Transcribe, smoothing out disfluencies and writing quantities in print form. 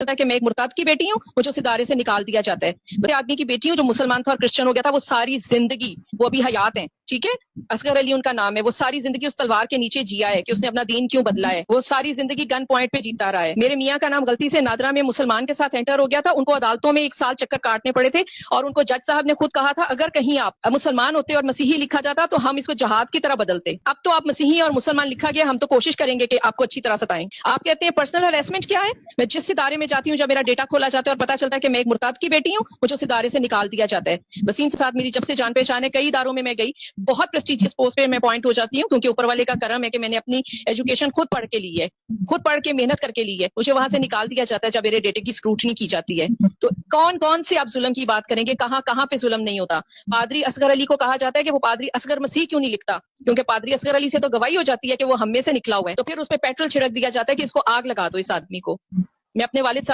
کہ میں ایک مرتد کی بیٹی ہوں, مجھے اس ادارے سے نکال دیا جاتا ہے. میں آدمی کی بیٹی ہوں جو مسلمان تھا اور کرسچن ہو گیا تھا, وہ ساری زندگی, وہ ابھی حیات ہیں, ٹھیک ہے, اصغر علی ان کا نام ہے, وہ ساری زندگی اس تلوار کے نیچے جیا ہے کہ اس نے اپنا دین کیوں بدلا ہے. وہ ساری زندگی گن پوائنٹ پہ جیتا رہا ہے. میرے میاں کا نام غلطی سے نادرا میں مسلمان کے ساتھ انٹر ہو گیا تھا, ان کو عدالتوں میں 1 سال چکر کاٹنے پڑے تھے, اور ان کو جج صاحب نے خود کہا تھا اگر کہیں آپ مسلمان ہوتے اور مسیحی لکھا جاتا تو ہم اس کو جہاد کی طرح بدلتے. اب تو آپ مسیحی اور مسلمان لکھا گیا, ہم تو کوشش کریں گے کہ آپ کو اچھی طرح ستائیں. آپ کہتے ہیں پرسنل ہراسمنٹ کیا ہے؟ میں جس ادارے میں جاتی ہوں, جب میرا ڈیٹا کھولا جاتا ہے اور پتا چلتا ہے کہ میں ایک مرتد کی بیٹی ہوں, مجھے اس ادارے سے نکال دیا جاتا ہے. وسیم کے ساتھ میری جب سے جان پہچان ہے, کئی اداروں میں گئی, بہت پریسٹیجیس پوسٹ پہ میں اپوائنٹ ہو جاتی ہوں, کیونکہ اوپر والے کا کرم ہے کہ میں نے اپنی ایجوکیشن خود پڑھ کے لی ہے, خود پڑھ کے محنت کر کے لی ہے. مجھے وہاں سے نکال دیا جاتا ہے جب میرے ڈیٹے کی اسکروٹنی کی جاتی ہے. تو کون کون سے آپ ظلم کی بات کریں گے, کہاں کہاں پہ ظلم نہیں ہوتا. پادری اصغر علی کو کہا جاتا ہے کہ وہ پادری اصغر مسیح کیوں نہیں لکھتا, کیونکہ پادری اصغر علی سے تو گواہی ہو جاتی ہے کہ وہ ہم میں سے نکلا ہوا ہے. تو پھر اس پہ پیٹرول چھڑک دیا جاتا ہے کہ اس کو آگ لگا دو اس آدمی کو. میں اپنے والد